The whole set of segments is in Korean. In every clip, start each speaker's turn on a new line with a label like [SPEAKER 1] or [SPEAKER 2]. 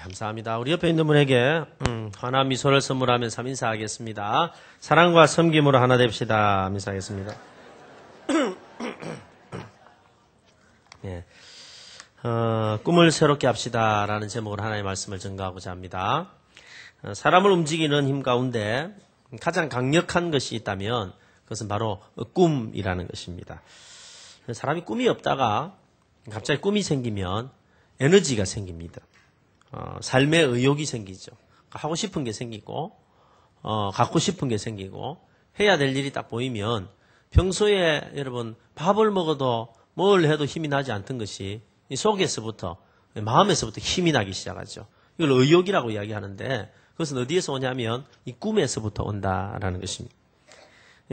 [SPEAKER 1] 감사합니다. 우리 옆에 있는 분에게 환한 미소를 선물하면서 인사하겠습니다. 사랑과 섬김으로 하나 됩시다. 인사하겠습니다. 예. 꿈을 새롭게 합시다라는 제목으로 하나의 말씀을 전가하고자 합니다. 사람을 움직이는 힘 가운데 가장 강력한 것이 있다면 그것은 바로 꿈이라는 것입니다. 사람이 꿈이 없다가 갑자기 꿈이 생기면 에너지가 생깁니다. 삶의 의욕이 생기죠. 하고 싶은 게 생기고 갖고 싶은 게 생기고 해야 될 일이 딱 보이면 평소에 여러분 밥을 먹어도 뭘 해도 힘이 나지 않던 것이 이 속에서부터 마음에서부터 힘이 나기 시작하죠. 이걸 의욕이라고 이야기하는데 그것은 어디에서 오냐면 이 꿈에서부터 온다라는 것입니다.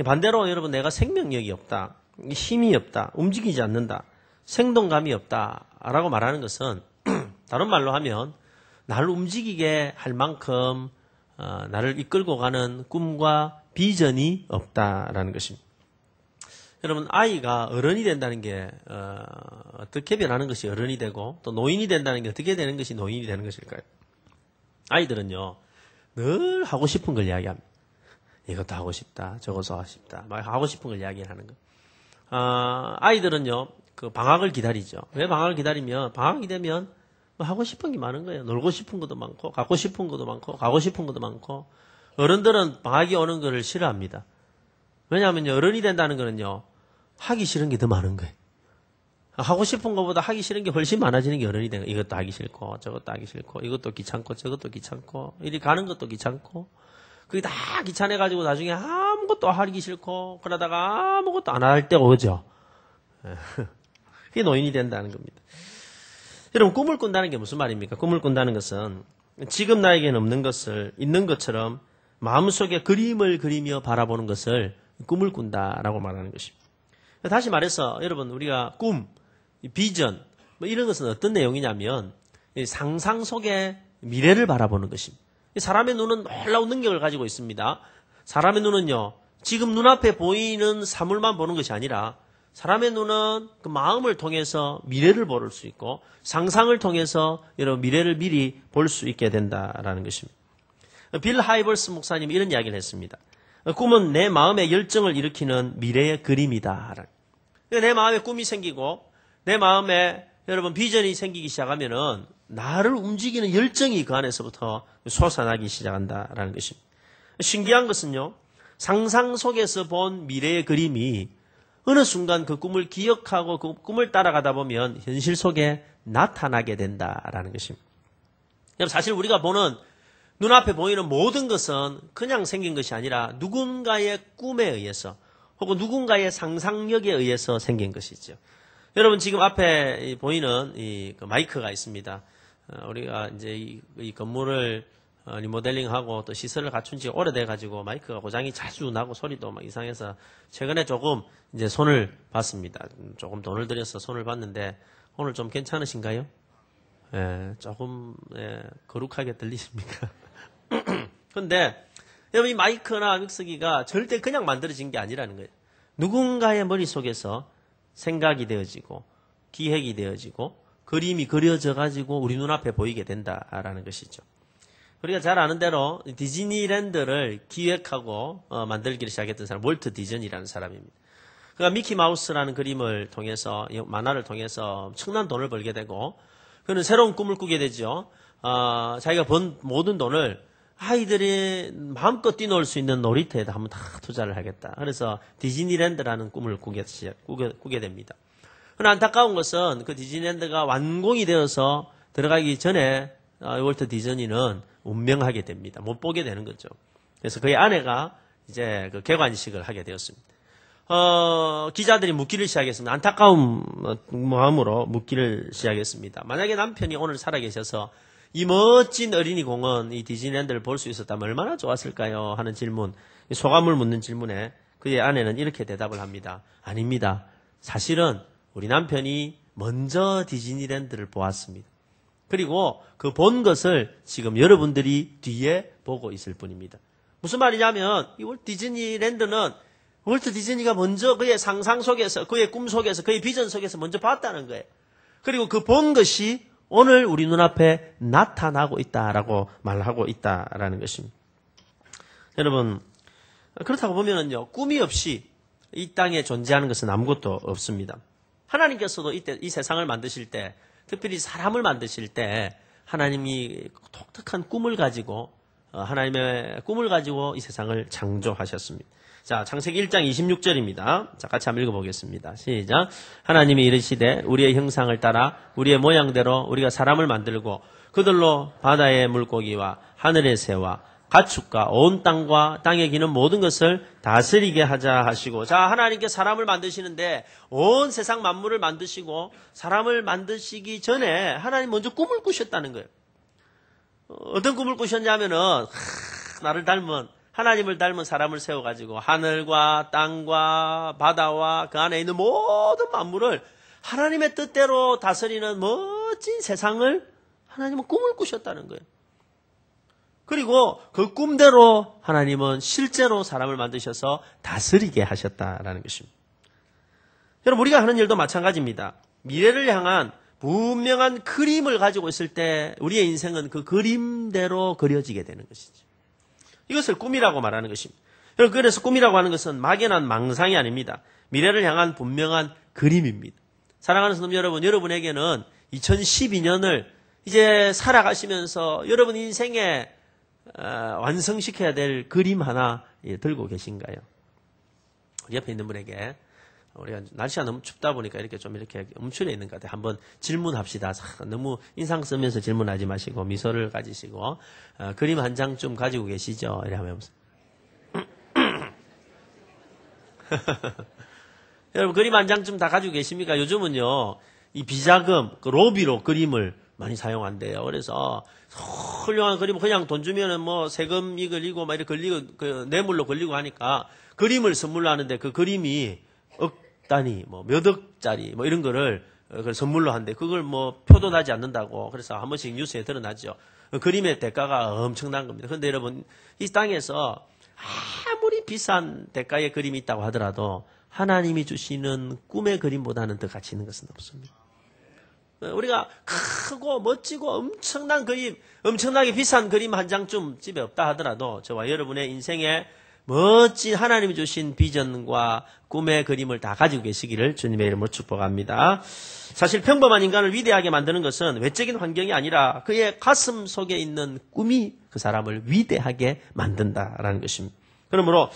[SPEAKER 1] 반대로 여러분 내가 생명력이 없다, 힘이 없다, 움직이지 않는다, 생동감이 없다라고 말하는 것은 다른 말로 하면 나를 움직이게 할 만큼 나를 이끌고 가는 꿈과 비전이 없다라는 것입니다. 여러분 아이가 어른이 된다는 게 어떻게 변하는 것이 어른이 되고 또 노인이 된다는 게 어떻게 되는 것이 노인이 되는 것일까요? 아이들은요 늘 하고 싶은 걸 이야기합니다. 이것도 하고 싶다, 저것도 하고 싶다, 막 하고 싶은 걸 이야기하는 거. 아이들은요 그 방학을 기다리죠. 왜 방학을 기다리면 방학이 되면 하고 싶은 게 많은 거예요. 놀고 싶은 것도 많고 갖고 싶은 것도 많고 가고 싶은 것도 많고. 어른들은 방학이 오는 것을 싫어합니다. 왜냐하면 어른이 된다는 거는요 하기 싫은 게 더 많은 거예요. 하고 싶은 것보다 하기 싫은 게 훨씬 많아지는 게 어른이 되는 거예요. 이것도 하기 싫고 저것도 하기 싫고 이것도 귀찮고 저것도 귀찮고 이리 가는 것도 귀찮고 그게 다 귀찮아가지고 나중에 아무것도 하기 싫고 그러다가 아무것도 안 할 때가 오죠. 그게 노인이 된다는 겁니다. 여러분 꿈을 꾼다는 게 무슨 말입니까? 꿈을 꾼다는 것은 지금 나에게는 없는 것을 있는 것처럼 마음속에 그림을 그리며 바라보는 것을 꿈을 꾼다라고 말하는 것입니다. 다시 말해서 여러분 우리가 꿈, 비전 뭐 이런 것은 어떤 내용이냐면 상상 속의 미래를 바라보는 것입니다. 사람의 눈은 놀라운 능력을 가지고 있습니다. 사람의 눈은요 지금 눈앞에 보이는 사물만 보는 것이 아니라 사람의 눈은 그 마음을 통해서 미래를 볼 수 있고 상상을 통해서 여러분 미래를 미리 볼 수 있게 된다라는 것입니다. 빌 하이버스 목사님이 이런 이야기를 했습니다. 꿈은 내 마음의 열정을 일으키는 미래의 그림이다. 내 마음에 꿈이 생기고 내 마음에 여러분 비전이 생기기 시작하면은 나를 움직이는 열정이 그 안에서부터 솟아나기 시작한다라는 것입니다. 신기한 것은요 상상 속에서 본 미래의 그림이 어느 순간 그 꿈을 기억하고 그 꿈을 따라가다 보면 현실 속에 나타나게 된다라는 것입니다. 사실 우리가 보는 눈앞에 보이는 모든 것은 그냥 생긴 것이 아니라 누군가의 꿈에 의해서 혹은 누군가의 상상력에 의해서 생긴 것이죠. 여러분 지금 앞에 보이는 이 마이크가 있습니다. 우리가 이제 이 건물을 리모델링하고 또 시설을 갖춘 지 오래돼가지고 마이크가 고장이 자주 나고 소리도 막 이상해서 최근에 조금 이제 손을 봤습니다. 조금 돈을 들여서 손을 봤는데 오늘 좀 괜찮으신가요? 예, 조금 거룩하게 들리십니까? 근데 여러분 이 마이크나 믹서기가 절대 그냥 만들어진 게 아니라는 거예요. 누군가의 머릿속에서 생각이 되어지고 기획이 되어지고 그림이 그려져 가지고 우리 눈앞에 보이게 된다라는 것이죠. 우리가 잘 아는 대로 디즈니랜드를 기획하고 만들기를 시작했던 사람 월트 디즈니라는 사람입니다. 그가 미키 마우스라는 그림을 통해서 만화를 통해서 엄청난 돈을 벌게 되고 그는 새로운 꿈을 꾸게 되죠. 자기가 번 모든 돈을 아이들이 마음껏 뛰놀 수 있는 놀이터에다 한번 다 투자를 하겠다. 그래서 디즈니랜드라는 꿈을 꾸게 됩니다. 그러나 안타까운 것은 그 디즈니랜드가 완공이 되어서 들어가기 전에 월트 디즈니는 운명하게 됩니다. 못 보게 되는 거죠. 그래서 그의 아내가 이제 그 개관식을 하게 되었습니다. 기자들이 묻기를 시작했습니다. 안타까운 마음으로 묻기를 시작했습니다. 만약에 남편이 오늘 살아계셔서 이 멋진 어린이 공원, 이 디즈니랜드를 볼 수 있었다면 얼마나 좋았을까요? 하는 질문, 소감을 묻는 질문에 그의 아내는 이렇게 대답을 합니다. 아닙니다. 사실은 우리 남편이 먼저 디즈니랜드를 보았습니다. 그리고 그 본 것을 지금 여러분들이 뒤에 보고 있을 뿐입니다. 무슨 말이냐면 이 월트 디즈니랜드는 월트 디즈니가 먼저 그의 상상 속에서, 그의 꿈 속에서, 그의 비전 속에서 먼저 봤다는 거예요. 그리고 그 본 것이 오늘 우리 눈앞에 나타나고 있다라고 말하고 있다라는 것입니다. 여러분, 그렇다고 보면은요, 꿈이 없이 이 땅에 존재하는 것은 아무것도 없습니다. 하나님께서도 이때 이 세상을 만드실 때, 특별히 사람을 만드실 때 하나님이 독특한 꿈을 가지고 하나님의 꿈을 가지고 이 세상을 창조하셨습니다. 자, 창세기 1장 26절입니다. 자, 같이 한번 읽어보겠습니다. 시작. 하나님이 이르시되 우리의 형상을 따라 우리의 모양대로 우리가 사람을 만들고 그들로 바다의 물고기와 하늘의 새와 가축과 온 땅과 땅에 기는 모든 것을 다스리게 하자 하시고, 자, 하나님께 사람을 만드시는데 온 세상 만물을 만드시고 사람을 만드시기 전에 하나님 먼저 꿈을 꾸셨다는 거예요. 어떤 꿈을 꾸셨냐면은 나를 닮은, 하나님을 닮은 사람을 세워가지고 하늘과 땅과 바다와 그 안에 있는 모든 만물을 하나님의 뜻대로 다스리는 멋진 세상을 하나님은 꿈을 꾸셨다는 거예요. 그리고 그 꿈대로 하나님은 실제로 사람을 만드셔서 다스리게 하셨다라는 것입니다. 여러분, 우리가 하는 일도 마찬가지입니다. 미래를 향한 분명한 그림을 가지고 있을 때 우리의 인생은 그 그림대로 그려지게 되는 것이죠. 이것을 꿈이라고 말하는 것입니다. 여러분, 그래서 꿈이라고 하는 것은 막연한 망상이 아닙니다. 미래를 향한 분명한 그림입니다. 사랑하는 성도 여러분, 여러분에게는 2012년을 이제 살아가시면서 여러분 인생에 완성시켜야 될 그림 하나 들고 계신가요? 옆에 있는 분에게, 우리가 날씨가 너무 춥다 보니까 이렇게 좀 이렇게 움츠려 있는 것 같아요. 한번 질문합시다. 너무 인상 쓰면서 질문하지 마시고 미소를 가지시고 그림 한 장 좀 가지고 계시죠? 이래 하면 여러분, 그림 한 장 좀 다 가지고 계십니까? 요즘은요, 이 비자금, 그 로비로 그림을 많이 사용한대요. 그래서 훌륭한 그림, 그냥 돈 주면은 뭐 세금이 걸리고 막 이렇게 걸리고 그 뇌물로 걸리고 하니까 그림을 선물로 하는데 그 그림이 억 단위, 뭐 몇 억짜리 뭐 이런 거를 선물로 한대. 그걸 뭐 표도 나지 않는다고. 그래서 한 번씩 뉴스에 드러나죠. 그림의 대가가 엄청난 겁니다. 그런데 여러분, 이 땅에서 아무리 비싼 대가의 그림이 있다고 하더라도 하나님이 주시는 꿈의 그림보다는 더 가치 있는 것은 없습니다. 우리가 크고 멋지고 엄청난 그림, 엄청나게 비싼 그림 한 장쯤 집에 없다 하더라도 저와 여러분의 인생에 멋진 하나님이 주신 비전과 꿈의 그림을 다 가지고 계시기를 주님의 이름으로 축복합니다. 사실 평범한 인간을 위대하게 만드는 것은 외적인 환경이 아니라 그의 가슴 속에 있는 꿈이 그 사람을 위대하게 만든다라는 것입니다. 그러므로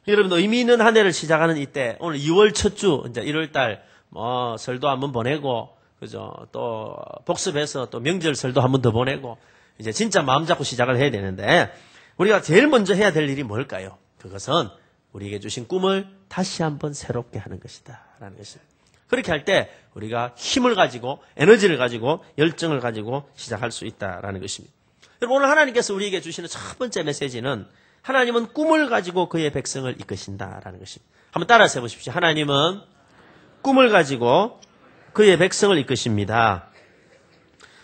[SPEAKER 1] 여러분, 의미 있는 한 해를 시작하는 이때, 오늘 2월 첫 주, 이제 1월 달, 설도 한번 보내고, 그죠? 또, 복습해서 또 명절 설도 한번 더 보내고, 이제 진짜 마음 잡고 시작을 해야 되는데, 우리가 제일 먼저 해야 될 일이 뭘까요? 그것은 우리에게 주신 꿈을 다시 한번 새롭게 하는 것이다. 라는 것입니다. 그렇게 할 때, 우리가 힘을 가지고, 에너지를 가지고, 열정을 가지고 시작할 수 있다라는 것입니다. 여러분, 오늘 하나님께서 우리에게 주시는 첫 번째 메시지는 하나님은 꿈을 가지고 그의 백성을 이끄신다라는 것입니다. 한번 따라서 해보십시오. 하나님은 꿈을 가지고 그의 백성을 이끄십니다.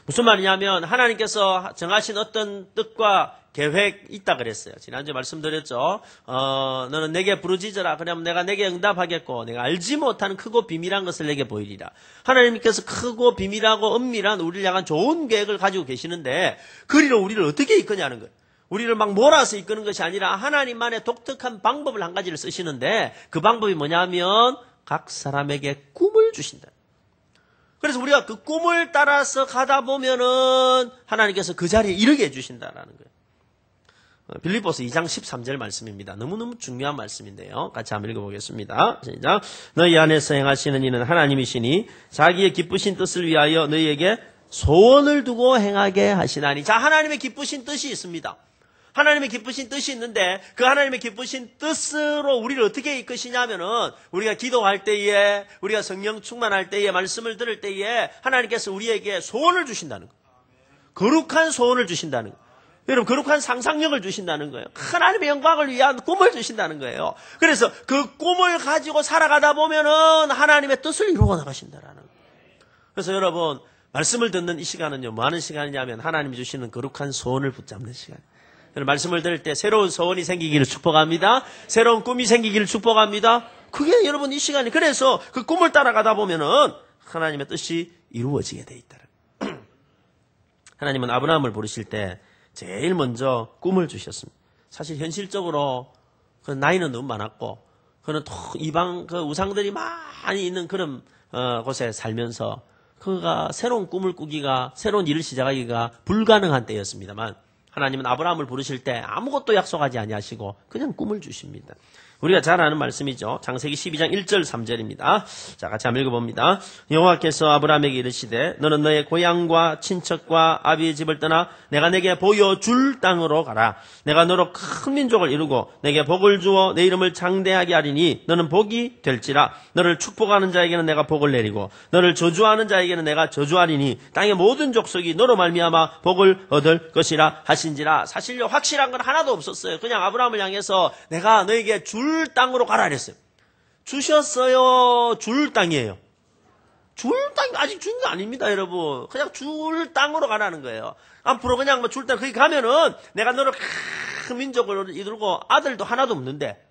[SPEAKER 1] 무슨 말이냐면 하나님께서 정하신 어떤 뜻과 계획 있다 그랬어요. 지난주에 말씀드렸죠. 너는 내게 부르짖으라. 그러면 내가 내게 응답하겠고 내가 알지 못하는 크고 비밀한 것을 내게 보이리라. 하나님께서 크고 비밀하고 은밀한 우리를 향한 좋은 계획을 가지고 계시는데 그리로 우리를 어떻게 이끄냐는 거예요. 우리를 막 몰아서 이끄는 것이 아니라 하나님만의 독특한 방법을 한 가지를 쓰시는데 그 방법이 뭐냐면 각 사람에게 꿈을 주신다. 그래서 우리가 그 꿈을 따라서 가다 보면은 하나님께서 그 자리에 이르게 해주신다라는 거예요. 빌립보서 2장 13절 말씀입니다. 너무너무 중요한 말씀인데요. 같이 한번 읽어보겠습니다. 시작. 너희 안에서 행하시는 이는 하나님이시니 자기의 기쁘신 뜻을 위하여 너희에게 소원을 두고 행하게 하시나니. 자, 하나님의 기쁘신 뜻이 있습니다. 하나님의 기쁘신 뜻이 있는데 그 하나님의 기쁘신 뜻으로 우리를 어떻게 이끄시냐면은 우리가 기도할 때에 우리가 성령 충만할 때에 말씀을 들을 때에 하나님께서 우리에게 소원을 주신다는 거예요. 거룩한 소원을 주신다는 거예요. 여러분, 거룩한 상상력을 주신다는 거예요. 하나님의 영광을 위한 꿈을 주신다는 거예요. 그래서 그 꿈을 가지고 살아가다 보면은 하나님의 뜻을 이루어 나가신다라는 거예요. 그래서 여러분, 말씀을 듣는 이 시간은요, 뭐 하는 시간이냐면 하나님이 주시는 거룩한 소원을 붙잡는 시간이에요. 말씀을 들을 때 새로운 소원이 생기기를 축복합니다. 새로운 꿈이 생기기를 축복합니다. 그게 여러분 이 시간이. 그래서 그 꿈을 따라가다 보면은 하나님의 뜻이 이루어지게 돼 있다. 하나님은 아브라함을 부르실 때 제일 먼저 꿈을 주셨습니다. 사실 현실적으로 그 나이는 너무 많았고 그는 또 이방 그 우상들이 많이 있는 그런 곳에 살면서 그가 새로운 꿈을 꾸기가 새로운 일을 시작하기가 불가능한 때였습니다만 하나님은 아브라함을 부르실 때 아무것도 약속하지 아니하시고 그냥 꿈을 주십니다. 우리가 잘 아는 말씀이죠. 창세기 12장 1절 3절입니다. 자, 같이 한번 읽어봅니다. 여호와께서 아브라함에게 이르시되 너는 너의 고향과 친척과 아비의 집을 떠나 내가 내게 보여줄 땅으로 가라. 내가 너로 큰 민족을 이루고 내게 복을 주어 내 이름을 장대하게 하리니 너는 복이 될지라. 너를 축복하는 자에게는 내가 복을 내리고 너를 저주하는 자에게는 내가 저주하리니 땅의 모든 족속이 너로 말미암아 복을 얻을 것이라 하신지라. 사실요 확실한 건 하나도 없었어요. 그냥 아브라함을 향해서 내가 너에게 줄 땅으로 가라 그랬어요. 주셨어요. 줄 땅이에요. 줄 땅 아직 준 게 아닙니다, 여러분. 그냥 줄 땅으로 가라는 거예요. 앞으로 그냥 뭐 줄 땅 거기 가면은 내가 너를 큰 민족을 이루고 아들도 하나도 없는데,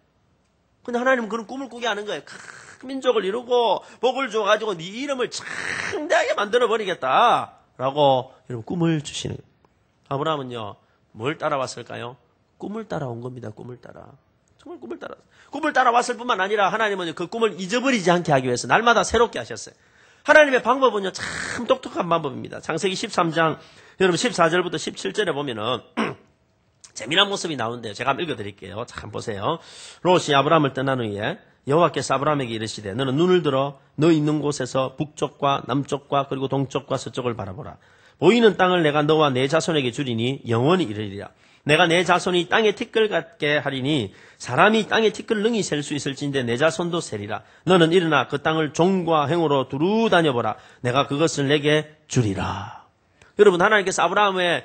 [SPEAKER 1] 근데 하나님은 그런 꿈을 꾸게 하는 거예요. 큰 민족을 이루고 복을 줘가지고 네 이름을 창대하게 만들어 버리겠다라고 여러분 꿈을 주시는 거예요. 아브라함은요 뭘 따라왔을까요? 꿈을 따라온 겁니다. 꿈을 따라. 정말 꿈을 따라왔을 뿐만 아니라 하나님은 그 꿈을 잊어버리지 않게 하기 위해서 날마다 새롭게 하셨어요. 하나님의 방법은요 참 똑똑한 방법입니다. 창세기 13장 여러분 14절부터 17절에 보면은 재미난 모습이 나오는데요. 제가 한번 읽어드릴게요. 참 보세요. 롯이 아브라함을 떠난 후에 여호와께서 아브라함에게 이르시되 너는 눈을 들어 너 있는 곳에서 북쪽과 남쪽과 그리고 동쪽과 서쪽을 바라보라. 보이는 땅을 내가 너와 내 자손에게 주리니 영원히 이르리라. 내가 내 자손이 땅에 티끌 같게 하리니 사람이 땅에 티끌 능히 셀 수 있을진데 내 자손도 세리라. 너는 일어나 그 땅을 종과 행으로 두루 다녀보라. 내가 그것을 내게 주리라. 여러분 하나님께서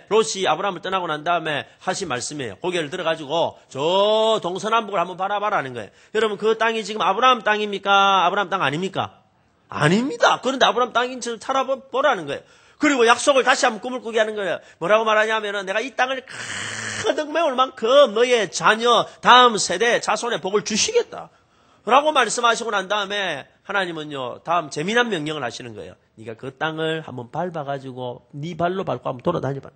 [SPEAKER 1] 롯이 아브라함을 떠나고 난 다음에 하신 말씀이에요. 고개를 들어가지고 저 동서남북을 한번 바라봐라는 거예요. 여러분 그 땅이 지금 아브라함 땅입니까? 아브라함 땅 아닙니까? 아닙니다. 그런데 아브라함 땅인 줄 찾아보라는 거예요. 그리고 약속을 다시 한번 꿈을 꾸게 하는 거예요. 뭐라고 말하냐면은 내가 이 땅을 가득 메울 만큼 너의 자녀, 다음 세대, 자손의 복을 주시겠다. 라고 말씀하시고 난 다음에 하나님은요, 다음 재미난 명령을 하시는 거예요. 네가 그 땅을 한번 밟아가지고 네 발로 밟고 한번 돌아다녀봐.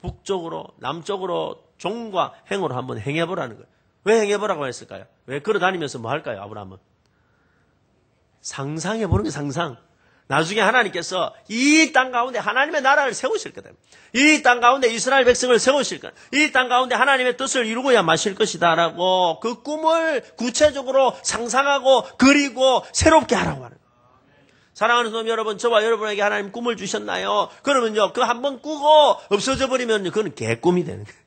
[SPEAKER 1] 북쪽으로, 남쪽으로 종과 행으로 한번 행해보라는 거예요. 왜 행해보라고 했을까요? 왜 걸어다니면서 뭐 할까요, 아브라함은? 상상해보는 게 상상. 나중에 하나님께서 이 땅 가운데 하나님의 나라를 세우실 거다. 이 땅 가운데 이스라엘 백성을 세우실 거다. 이 땅 가운데 하나님의 뜻을 이루고야 마실 것이다 라고 그 꿈을 구체적으로 상상하고 그리고 새롭게 하라고 하는 거예요. 사랑하는 성도 여러분, 저와 여러분에게 하나님 꿈을 주셨나요? 그러면요 그 한번 꾸고 없어져 버리면 그건 개꿈이 되는 거예요.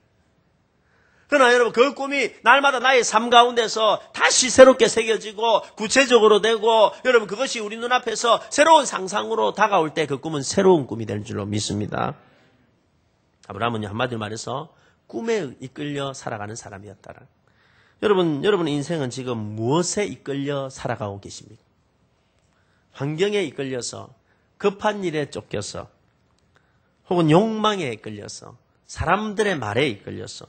[SPEAKER 1] 그러나 여러분 그 꿈이 날마다 나의 삶 가운데서 다시 새롭게 새겨지고 구체적으로 되고 여러분 그것이 우리 눈앞에서 새로운 상상으로 다가올 때 그 꿈은 새로운 꿈이 될 줄로 믿습니다. 아브라함은 한마디로 말해서 꿈에 이끌려 살아가는 사람이었다라. 여러분의 인생은 지금 무엇에 이끌려 살아가고 계십니까? 환경에 이끌려서 급한 일에 쫓겨서 혹은 욕망에 이끌려서 사람들의 말에 이끌려서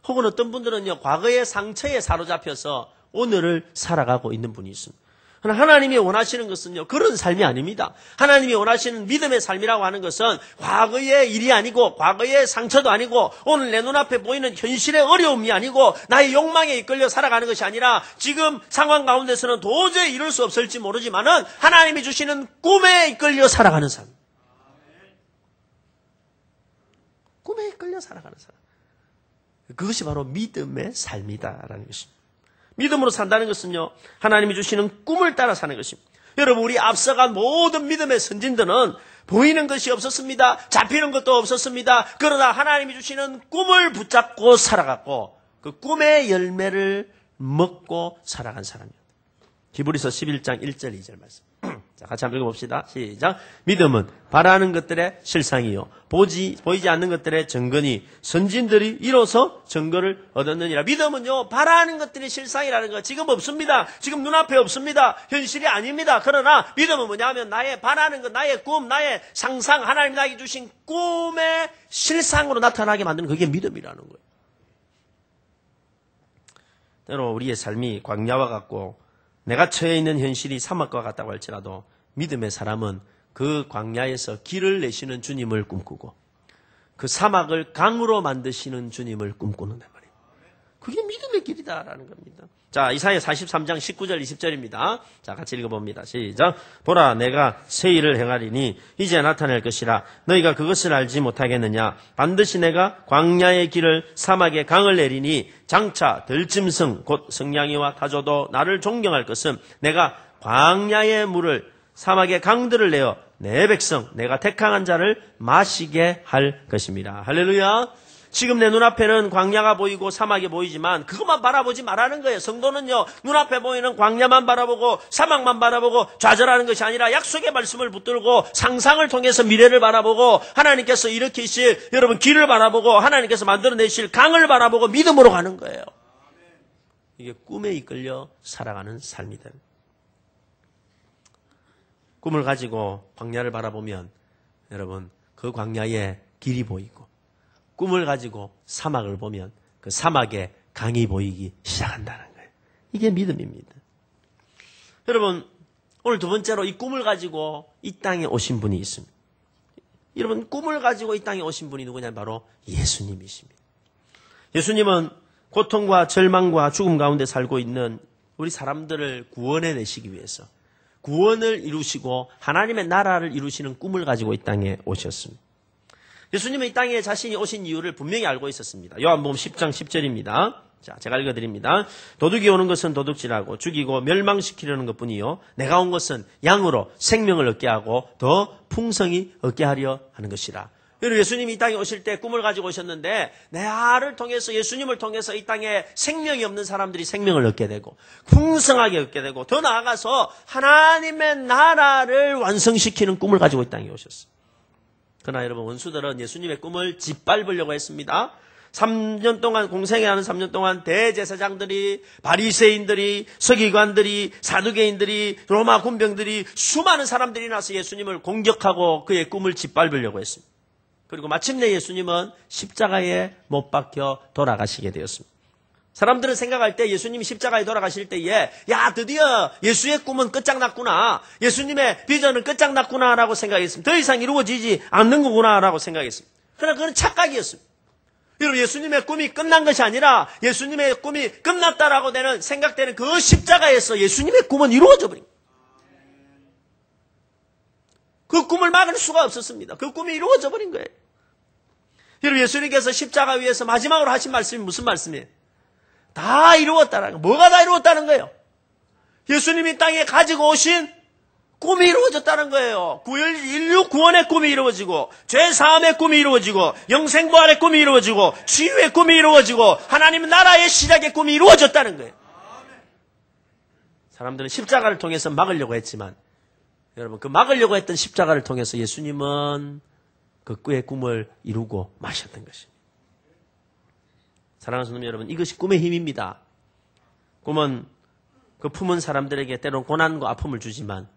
[SPEAKER 1] 혹은 어떤 분들은요, 과거의 상처에 사로잡혀서 오늘을 살아가고 있는 분이 있습니다. 그러나 하나님이 원하시는 것은요, 그런 삶이 아닙니다. 하나님이 원하시는 믿음의 삶이라고 하는 것은 과거의 일이 아니고, 과거의 상처도 아니고, 오늘 내 눈앞에 보이는 현실의 어려움이 아니고, 나의 욕망에 이끌려 살아가는 것이 아니라, 지금 상황 가운데서는 도저히 이룰 수 없을지 모르지만은, 하나님이 주시는 꿈에 이끌려 살아가는 삶. 꿈에 이끌려 살아가는 삶. 그것이 바로 믿음의 삶이다라는 것입니다. 믿음으로 산다는 것은요, 하나님이 주시는 꿈을 따라 사는 것입니다. 여러분, 우리 앞서간 모든 믿음의 선진들은 보이는 것이 없었습니다. 잡히는 것도 없었습니다. 그러나 하나님이 주시는 꿈을 붙잡고 살아갔고 그 꿈의 열매를 먹고 살아간 사람이에요. 히브리서 11장 1절 2절 말씀. 자, 같이 한번 읽어봅시다. 시작. 믿음은 바라는 것들의 실상이요 보이지 않는 것들의 증거니 선진들이 이로써 증거를 얻었느니라. 믿음은요 바라는 것들의 실상이라는 거 지금 없습니다. 지금 눈앞에 없습니다. 현실이 아닙니다. 그러나 믿음은 뭐냐면 나의 바라는 것, 나의 꿈, 나의 상상, 하나님이 나에게 주신 꿈의 실상으로 나타나게 만드는 그게 믿음이라는 거예요. 때로 우리의 삶이 광야와 같고 내가 처해 있는 현실이 사막과 같다고 할지라도 믿음의 사람은 그 광야에서 길을 내시는 주님을 꿈꾸고 그 사막을 강으로 만드시는 주님을 꿈꾸는 말이에요. 그게 믿음의 길이다라는 겁니다. 자, 이사야 43장 19절 20절입니다. 자, 같이 읽어봅니다. 시작. 보라, 내가 새 일을 행하리니 이제 나타낼 것이라. 너희가 그것을 알지 못하겠느냐. 반드시 내가 광야의 길을 사막의 강을 내리니 장차 들짐승 곧 성냥이와 타조도 나를 존경할 것은 내가 광야의 물을 사막의 강들을 내어 내 백성 내가 택한 자를 마시게 할 것입니다. 할렐루야. 지금 내 눈앞에는 광야가 보이고 사막이 보이지만 그것만 바라보지 말라는 거예요. 성도는요, 눈앞에 보이는 광야만 바라보고 사막만 바라보고 좌절하는 것이 아니라 약속의 말씀을 붙들고 상상을 통해서 미래를 바라보고 하나님께서 일으키실 여러분 길을 바라보고 하나님께서 만들어내실 강을 바라보고 믿음으로 가는 거예요. 이게 꿈에 이끌려 살아가는 삶이다. 꿈을 가지고 광야를 바라보면 여러분 그 광야에 길이 보이고 꿈을 가지고 사막을 보면 그 사막에 강이 보이기 시작한다는 거예요. 이게 믿음입니다. 여러분 오늘 두 번째로 이 꿈을 가지고 이 땅에 오신 분이 있습니다. 여러분 꿈을 가지고 이 땅에 오신 분이 누구냐면 바로 예수님이십니다. 예수님은 고통과 절망과 죽음 가운데 살고 있는 우리 사람들을 구원해내시기 위해서 구원을 이루시고 하나님의 나라를 이루시는 꿈을 가지고 이 땅에 오셨습니다. 예수님은 이 땅에 자신이 오신 이유를 분명히 알고 있었습니다. 요한복음 10장 10절입니다. 자, 제가 읽어드립니다. 도둑이 오는 것은 도둑질하고 죽이고 멸망시키려는 것뿐이요 내가 온 것은 양으로 생명을 얻게 하고 더 풍성히 얻게 하려 하는 것이라. 여러분 예수님이 이 땅에 오실 때 꿈을 가지고 오셨는데 나를 통해서 예수님을 통해서 이 땅에 생명이 없는 사람들이 생명을 얻게 되고 풍성하게 얻게 되고 더 나아가서 하나님의 나라를 완성시키는 꿈을 가지고 이 땅에 오셨어요. 그러나 여러분 원수들은 예수님의 꿈을 짓밟으려고 했습니다. 3년 동안 공생애하는 3년 동안 대제사장들이 바리새인들이 서기관들이 사두개인들이 로마 군병들이 수많은 사람들이 나서 예수님을 공격하고 그의 꿈을 짓밟으려고 했습니다. 그리고 마침내 예수님은 십자가에 못 박혀 돌아가시게 되었습니다. 사람들은 생각할 때 예수님이 십자가에 돌아가실 때에 야 드디어 예수의 꿈은 끝장났구나. 예수님의 비전은 끝장났구나 라고 생각했습니다. 더 이상 이루어지지 않는 거구나 라고 생각했습니다. 그러나 그건 착각이었습니다. 여러분 예수님의 꿈이 끝난 것이 아니라 예수님의 꿈이 끝났다라고 되는 생각되는 그 십자가에서 예수님의 꿈은 이루어져 버린 거예요. 그 꿈을 막을 수가 없었습니다. 그 꿈이 이루어져 버린 거예요. 여러분 예수님께서 십자가 위에서 마지막으로 하신 말씀이 무슨 말씀이에요? 다 이루었다는 거예요. 뭐가 다 이루었다는 거예요? 예수님이 땅에 가지고 오신 꿈이 이루어졌다는 거예요. 인류 구원의 꿈이 이루어지고 죄사함의 꿈이 이루어지고 영생부활의 꿈이 이루어지고 치유의 꿈이 이루어지고 하나님 나라의 시작의 꿈이 이루어졌다는 거예요. 사람들은 십자가를 통해서 막으려고 했지만 여러분 그 막으려고 했던 십자가를 통해서 예수님은 그 그의 꿈을 이루고 마셨던 것입니다. 사랑하는 성도 여러분, 이것이 꿈의 힘입니다. 꿈은 그 품은 사람들에게 때로는 고난과 아픔을 주지만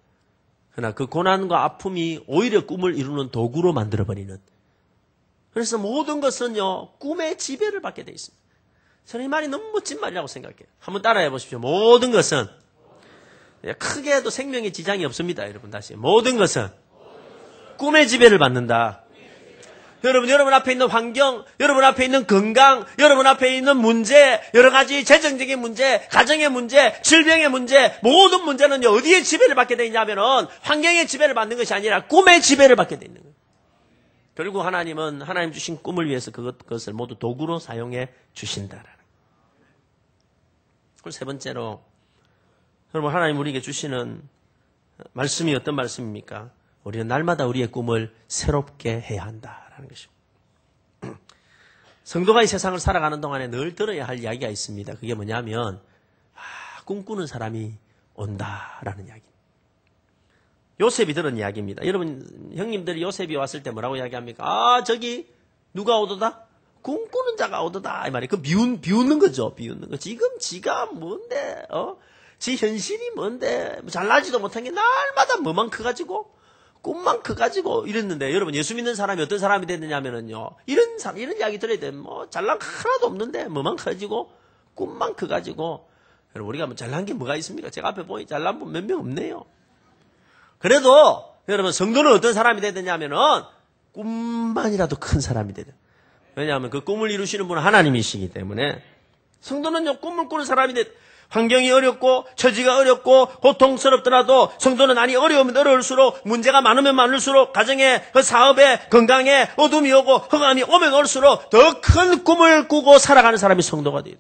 [SPEAKER 1] 그러나 그 고난과 아픔이 오히려 꿈을 이루는 도구로 만들어버리는, 그래서 모든 것은요 꿈의 지배를 받게 돼 있습니다. 저는 이 말이 너무 멋진 말이라고 생각해요. 한번 따라해 보십시오. 모든 것은 크게 해도 생명에 지장이 없습니다. 여러분 다시 모든 것은 꿈의 지배를 받는다. 여러분 앞에 있는 환경, 여러분 앞에 있는 건강, 여러분 앞에 있는 문제, 여러 가지 재정적인 문제, 가정의 문제, 질병의 문제, 모든 문제는요 어디에 지배를 받게 되어 있냐면은 환경의 지배를 받는 것이 아니라 꿈의 지배를 받게 되어 있는 거예요. 결국 하나님은 하나님 주신 꿈을 위해서 그것을 모두 도구로 사용해 주신다라는 거예요. 그리고 세 번째로 여러분 하나님 우리에게 주시는 말씀이 어떤 말씀입니까? 우리는 날마다 우리의 꿈을 새롭게 해야 한다라는 것입니다. 성도가 이 세상을 살아가는 동안에 늘 들어야 할 이야기가 있습니다. 그게 뭐냐면 꿈꾸는 사람이 온다라는 이야기입니다. 요셉이 들은 이야기입니다. 여러분 형님들이 요셉이 왔을 때 뭐라고 이야기합니까? 저기 누가 오도다? 꿈꾸는 자가 오도다 이 말이에요. 그 비웃는 거죠. 비웃는 거. 지금 지가 뭔데? 지 현실이 뭔데? 잘나지도 못한 게 날마다 뭐만 커가지고 꿈만 커가지고 이랬는데, 여러분 예수 믿는 사람이 어떤 사람이 됐느냐면은요 이런 이야기 들어야 돼. 뭐 잘난 거 하나도 없는데 뭐만 커가지고 꿈만 커가지고. 여러분 우리가 뭐 잘난 게 뭐가 있습니까? 제가 앞에 보니 잘난 분 몇 명 없네요. 그래도 여러분, 성도는 어떤 사람이 돼야 되냐면은 꿈만이라도 큰 사람이 돼야 돼요. 왜냐하면 그 꿈을 이루시는 분은 하나님이시기 때문에 성도는요, 꿈을 꾸는 사람이 돼야 돼요. 환경이 어렵고 처지가 어렵고 고통스럽더라도 성도는 아니 어려우면 어려울수록 문제가 많으면 많을수록 가정에 그 사업에 건강에 어둠이 오고 흑암이 오면 올수록 더 큰 꿈을 꾸고 살아가는 사람이 성도가 돼요.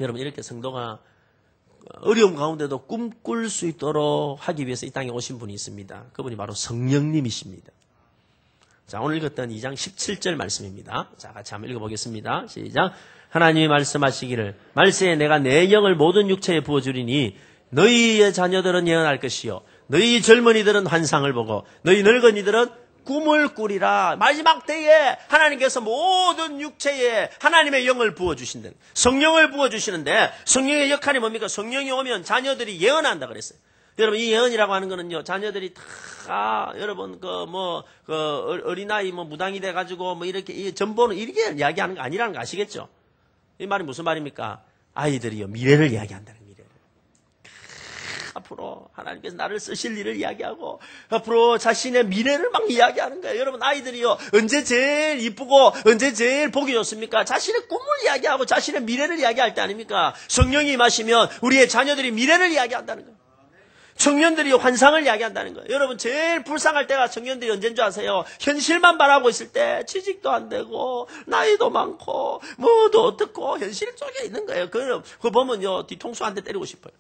[SPEAKER 1] 여러분 이렇게 성도가 어려움 가운데도 꿈꿀 수 있도록 하기 위해서 이 땅에 오신 분이 있습니다. 그분이 바로 성령님이십니다. 자, 오늘 읽었던 2장 17절 말씀입니다. 자, 같이 한번 읽어보겠습니다. 시작. 하나님이 말씀하시기를 말세에 내가 내 영을 모든 육체에 부어주리니 너희의 자녀들은 예언할 것이요 너희 젊은이들은 환상을 보고 너희 늙은이들은 꿈을 꾸리라. 마지막 때에 하나님께서 모든 육체에 하나님의 영을 부어주신다. 성령을 부어주시는데 성령의 역할이 뭡니까? 성령이 오면 자녀들이 예언한다 그랬어요. 여러분 이 예언이라고 하는 거는요, 자녀들이 다 여러분 어린아이 무당이 돼가지고 이렇게 전보는 이렇게 이야기하는 거 아니라는 거 아시겠죠? 이 말이 무슨 말입니까? 아이들이요 미래를 이야기한다는 미래를. 앞으로 하나님께서 나를 쓰실 일을 이야기하고 앞으로 자신의 미래를 막 이야기하는 거예요. 여러분 아이들이요 언제 제일 이쁘고 언제 제일 보기 좋습니까? 자신의 꿈을 이야기하고 자신의 미래를 이야기할 때 아닙니까? 성령이 임하시면 우리의 자녀들이 미래를 이야기한다는 거예요. 청년들이 환상을 이야기한다는 거예요. 여러분 제일 불쌍할 때가 청년들이 언제인 줄 아세요? 현실만 바라고 있을 때 취직도 안 되고 나이도 많고 뭐도 어떻고 현실 속에 있는 거예요. 그거 보면요 뒤통수 한 대 때리고 싶어요.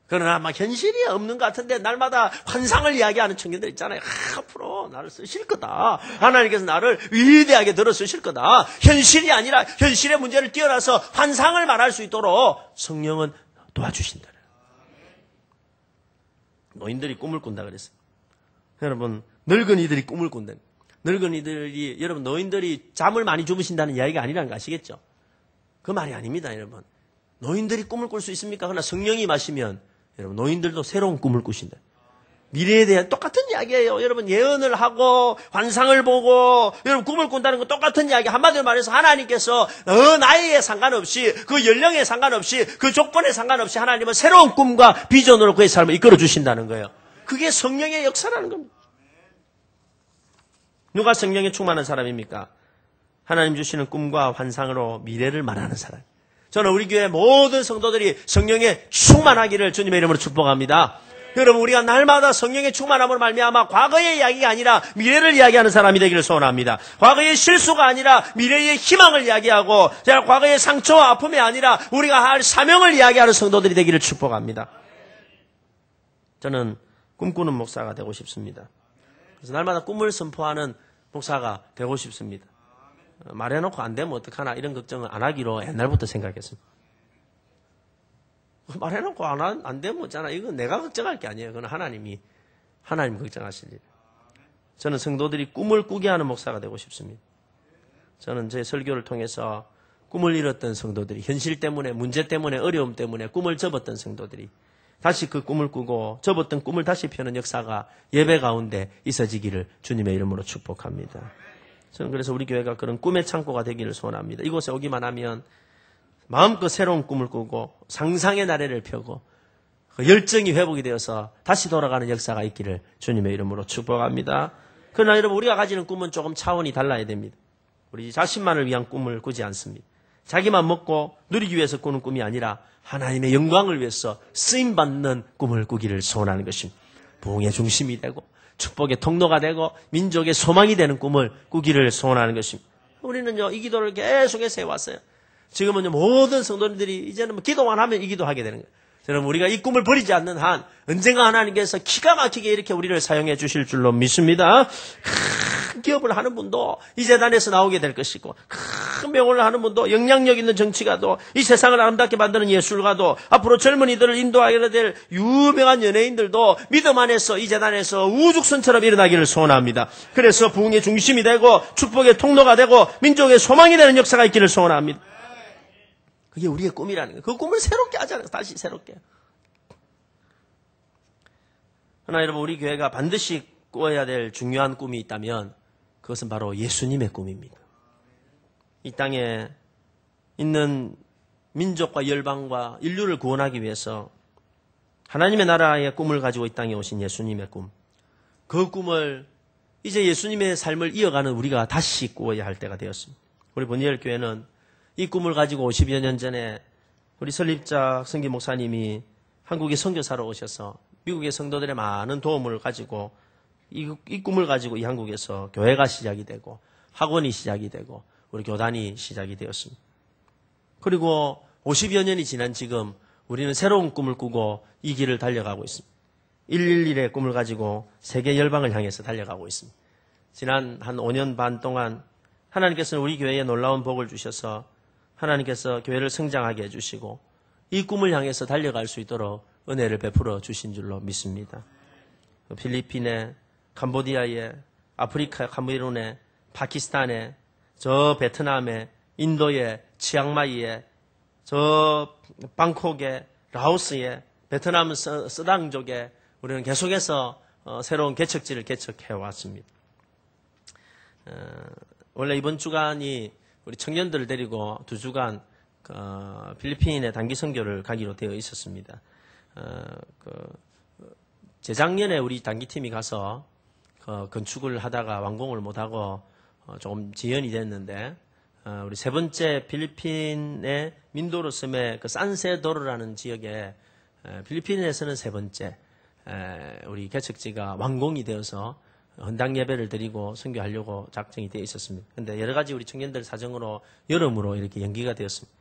[SPEAKER 1] 그러나 막 현실이 없는 것 같은데 날마다 환상을 이야기하는 청년들 있잖아요. 앞으로 나를 쓰실 거다. 하나님께서 나를 위대하게 들어 쓰실 거다. 현실이 아니라 현실의 문제를 뛰어나서 환상을 말할 수 있도록 성령은 도와주신다. 노인들이 꿈을 꾼다 그랬어요. 여러분 늙은이들이 꿈을 꾼다. 늙은이들이 여러분 노인들이 잠을 많이 주무신다는 이야기가 아니라는 거 아시겠죠? 그 말이 아닙니다. 여러분 노인들이 꿈을 꿀 수 있습니까? 그러나 성령이 마시면 여러분 노인들도 새로운 꿈을 꾸신다. 미래에 대한 똑같은 이야기예요. 여러분 예언을 하고 환상을 보고 여러분 꿈을 꾼다는 건 똑같은 이야기. 한마디로 말해서 하나님께서 나이에 상관없이 그 연령에 상관없이 그 조건에 상관없이 하나님은 새로운 꿈과 비전으로 그의 삶을 이끌어 주신다는 거예요. 그게 성령의 역사라는 겁니다. 누가 성령에 충만한 사람입니까? 하나님 주시는 꿈과 환상으로 미래를 말하는 사람. 저는 우리 교회 모든 성도들이 성령에 충만하기를 주님의 이름으로 축복합니다. 여러분 우리가 날마다 성령의 충만함으로 말미암아 과거의 이야기가 아니라 미래를 이야기하는 사람이 되기를 소원합니다. 과거의 실수가 아니라 미래의 희망을 이야기하고 과거의 상처와 아픔이 아니라 우리가 할 사명을 이야기하는 성도들이 되기를 축복합니다. 저는 꿈꾸는 목사가 되고 싶습니다. 그래서 날마다 꿈을 선포하는 목사가 되고 싶습니다. 말해놓고 안 되면 어떡하나 이런 걱정을 안 하기로 옛날부터 생각했습니다. 말해놓고 안 되면 없잖아. 이건 내가 걱정할 게 아니에요. 그건 하나님 걱정하실 일. 저는 성도들이 꿈을 꾸게 하는 목사가 되고 싶습니다. 저는 제 설교를 통해서 꿈을 잃었던 성도들이 현실 때문에 문제 때문에 어려움 때문에 꿈을 접었던 성도들이 다시 그 꿈을 꾸고 접었던 꿈을 다시 펴는 역사가 예배 가운데 있어지기를 주님의 이름으로 축복합니다. 저는 그래서 우리 교회가 그런 꿈의 창고가 되기를 소원합니다. 이곳에 오기만 하면 마음껏 새로운 꿈을 꾸고 상상의 나래를 펴고 그 열정이 회복이 되어서 다시 돌아가는 역사가 있기를 주님의 이름으로 축복합니다. 그러나 여러분 우리가 가지는 꿈은 조금 차원이 달라야 됩니다. 우리 자신만을 위한 꿈을 꾸지 않습니다. 자기만 먹고 누리기 위해서 꾸는 꿈이 아니라 하나님의 영광을 위해서 쓰임받는 꿈을 꾸기를 소원하는 것입니다. 부흥의 중심이 되고 축복의 통로가 되고 민족의 소망이 되는 꿈을 꾸기를 소원하는 것입니다. 우리는요 이 기도를 계속해서 해왔어요. 지금은 모든 성도님들이 이제는 기도만 하면 이 기도하게 되는 거예요. 여러분 우리가 이 꿈을 버리지 않는 한 언젠가 하나님께서 기가 막히게 이렇게 우리를 사용해 주실 줄로 믿습니다. 큰 기업을 하는 분도 이 재단에서 나오게 될 것이고 큰 명언을 하는 분도 영향력 있는 정치가도 이 세상을 아름답게 만드는 예술가도 앞으로 젊은이들을 인도하게 될 유명한 연예인들도 믿음 안에서 이 재단에서 우죽선처럼 일어나기를 소원합니다. 그래서 부흥의 중심이 되고 축복의 통로가 되고 민족의 소망이 되는 역사가 있기를 소원합니다. 그게 우리의 꿈이라는 거예요. 그 꿈을 새롭게 하자는 거예요. 다시 새롭게. 그러나 여러분 우리 교회가 반드시 꾸어야 될 중요한 꿈이 있다면 그것은 바로 예수님의 꿈입니다. 이 땅에 있는 민족과 열방과 인류를 구원하기 위해서 하나님의 나라의 꿈을 가지고 이 땅에 오신 예수님의 꿈. 그 꿈을 이제 예수님의 삶을 이어가는 우리가 다시 꾸어야 할 때가 되었습니다. 우리 본예엘 교회는 이 꿈을 가지고 50여 년 전에 우리 설립자 성기 목사님이 한국에 선교사로 오셔서 미국의 성도들의 많은 도움을 가지고 이 꿈을 가지고 이 한국에서 교회가 시작이 되고 학원이 시작이 되고 우리 교단이 시작이 되었습니다. 그리고 50여 년이 지난 지금 우리는 새로운 꿈을 꾸고 이 길을 달려가고 있습니다. 111의 꿈을 가지고 세계 열방을 향해서 달려가고 있습니다. 지난 한 5년 반 동안 하나님께서는 우리 교회에 놀라운 복을 주셔서 하나님께서 교회를 성장하게 해주시고 이 꿈을 향해서 달려갈 수 있도록 은혜를 베풀어 주신 줄로 믿습니다. 필리핀에, 캄보디아에, 아프리카 카메룬에, 파키스탄에, 저 베트남에, 인도에, 치앙마이에, 저 방콕에, 라오스에, 베트남 서당족에 우리는 계속해서 새로운 개척지를 개척해 왔습니다. 원래 이번 주간이 우리 청년들을 데리고 2주간 필리핀에 단기 선교를 가기로 되어 있었습니다. 재작년에 우리 단기팀이 가서 건축을 하다가 완공을 못하고 조금 지연이 됐는데 우리 세 번째 필리핀의 민도로 섬의 그 산세도르라는 지역에 필리핀에서는 세 번째 우리 개척지가 완공이 되어서 헌당 예배를 드리고 선교하려고 작정이 되어 있었습니다. 그런데 여러 가지 우리 청년들 사정으로 여름으로 이렇게 연기가 되었습니다.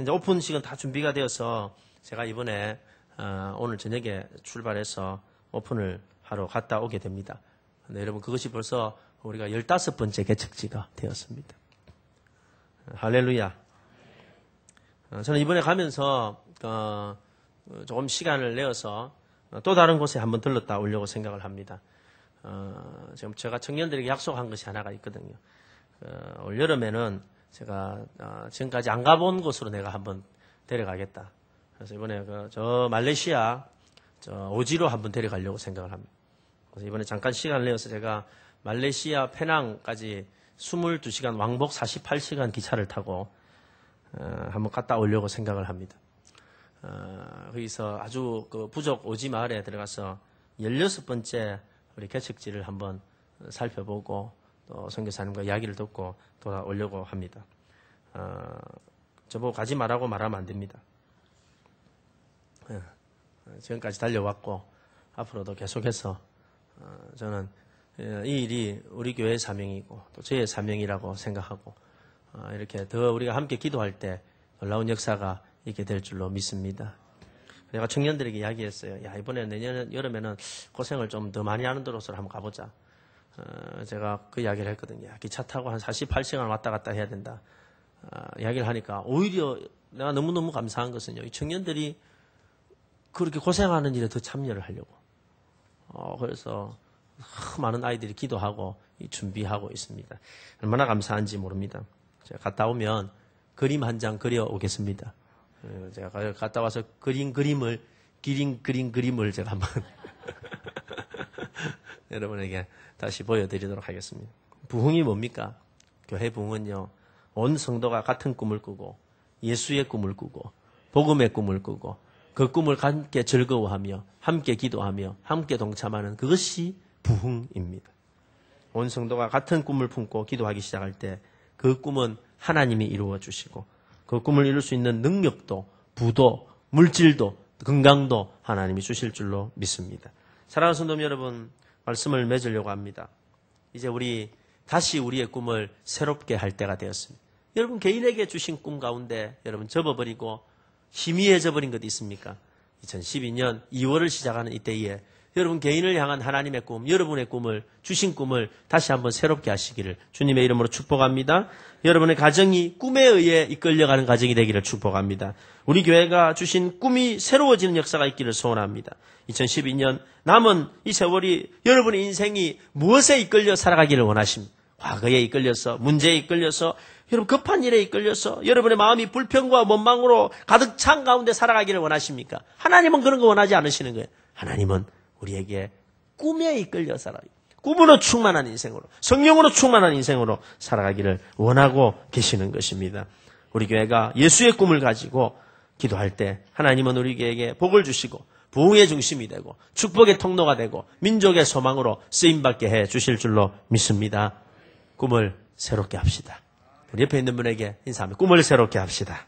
[SPEAKER 1] 이제 오픈식은 다 준비가 되어서 제가 이번에 오늘 저녁에 출발해서 오픈을 하러 갔다 오게 됩니다. 근데 여러분 그것이 벌써 우리가 15번째 개척지가 되었습니다. 할렐루야. 저는 이번에 가면서 조금 시간을 내어서 또 다른 곳에 한번 들렀다 오려고 생각을 합니다. 지금 제가 청년들에게 약속한 것이 하나가 있거든요. 올 여름에는 제가 지금까지 안 가본 곳으로 내가 한번 데려가겠다. 그래서 이번에 저 말레이시아 오지로 한번 데려가려고 생각을 합니다. 그래서 이번에 잠깐 시간을 내어서 제가 말레이시아 페낭까지 22시간 왕복 48시간 기차를 타고 한번 갔다 오려고 생각을 합니다. 거기서 아주 그 부족 오지 마을에 들어가서 16번째 우리 개척지를 한번 살펴보고 또 선교사님과 이야기를 듣고 돌아오려고 합니다. 저보고 가지 말라고 말하면 안 됩니다. 지금까지 달려왔고 앞으로도 계속해서 저는 이 일이 우리 교회의 사명이고 또 저의 사명이라고 생각하고 이렇게 더 우리가 함께 기도할 때 놀라운 역사가 있게 될 줄로 믿습니다. 내가 청년들에게 이야기했어요. 야, 이번에 내년 여름에는 고생을 좀 더 많이 하는 데로서 한번 가보자. 제가 그 이야기를 했거든요. 기차 타고 한 48시간 왔다 갔다 해야 된다. 이야기를 하니까 오히려 내가 너무너무 감사한 것은요. 이 청년들이 그렇게 고생하는 일에 더 참여를 하려고. 그래서 많은 아이들이 기도하고 준비하고 있습니다. 얼마나 감사한지 모릅니다. 제가 갔다 오면 그림 한 장 그려 오겠습니다. 제가 갔다 와서 그림을 제가 한번 여러분에게 다시 보여드리도록 하겠습니다. 부흥이 뭡니까? 교회 부흥은요, 온 성도가 같은 꿈을 꾸고 예수의 꿈을 꾸고 복음의 꿈을 꾸고 그 꿈을 함께 즐거워하며 함께 기도하며 함께 동참하는 그것이 부흥입니다. 온 성도가 같은 꿈을 품고 기도하기 시작할 때 그 꿈은 하나님이 이루어 주시고 그 꿈을 이룰 수 있는 능력도 부도 물질도 건강도 하나님이 주실 줄로 믿습니다. 사랑하는 성도 여러분, 말씀을 맺으려고 합니다. 이제 다시 우리의 꿈을 새롭게 할 때가 되었습니다. 여러분 개인에게 주신 꿈 가운데 여러분 접어버리고 희미해져 버린 것 있습니까? 2012년 2월을 시작하는 이때에 여러분 개인을 향한 하나님의 꿈, 여러분의 꿈을, 주신 꿈을 다시 한번 새롭게 하시기를 주님의 이름으로 축복합니다. 여러분의 가정이 꿈에 의해 이끌려가는 가정이 되기를 축복합니다. 우리 교회가 주신 꿈이 새로워지는 역사가 있기를 소원합니다. 2012년 남은 이 세월이 여러분의 인생이 무엇에 이끌려 살아가기를 원하십니다. 과거에 이끌려서, 문제에 이끌려서, 여러분 급한 일에 이끌려서 여러분의 마음이 불평과 원망으로 가득 찬 가운데 살아가기를 원하십니까? 하나님은 그런 거 원하지 않으시는 거예요. 하나님은 우리에게 꿈에 이끌려 살아가기, 꿈으로 충만한 인생으로, 성령으로 충만한 인생으로 살아가기를 원하고 계시는 것입니다. 우리 교회가 예수의 꿈을 가지고 기도할 때 하나님은 우리 교회에게 복을 주시고 부흥의 중심이 되고 축복의 통로가 되고 민족의 소망으로 쓰임받게 해 주실 줄로 믿습니다. 꿈을 새롭게 합시다. 우리 옆에 있는 분에게 인사하며 꿈을 새롭게 합시다.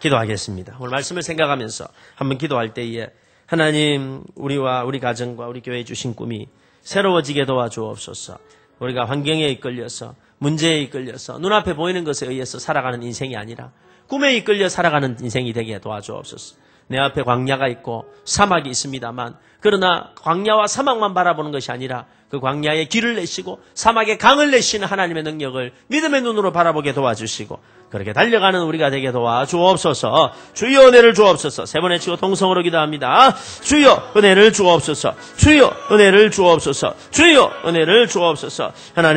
[SPEAKER 1] 기도하겠습니다. 오늘 말씀을 생각하면서 한번 기도할 때에 하나님, 우리와 우리 가정과 우리 교회에 주신 꿈이 새로워지게 도와주옵소서. 우리가 환경에 이끌려서 문제에 이끌려서 눈앞에 보이는 것에 의해서 살아가는 인생이 아니라 꿈에 이끌려 살아가는 인생이 되게 도와주옵소서. 내 앞에 광야가 있고 사막이 있습니다만 그러나 광야와 사막만 바라보는 것이 아니라 그 광야에 길을 내시고 사막에 강을 내시는 하나님의 능력을 믿음의 눈으로 바라보게 도와주시고 그렇게 달려가는 우리가 되게 도와주옵소서. 주여 은혜를 주옵소서. 세 번 외치고 동성으로 기도합니다. 주여 은혜를 주옵소서. 주여 은혜를 주옵소서. 주여 은혜를 주옵소서. 하나님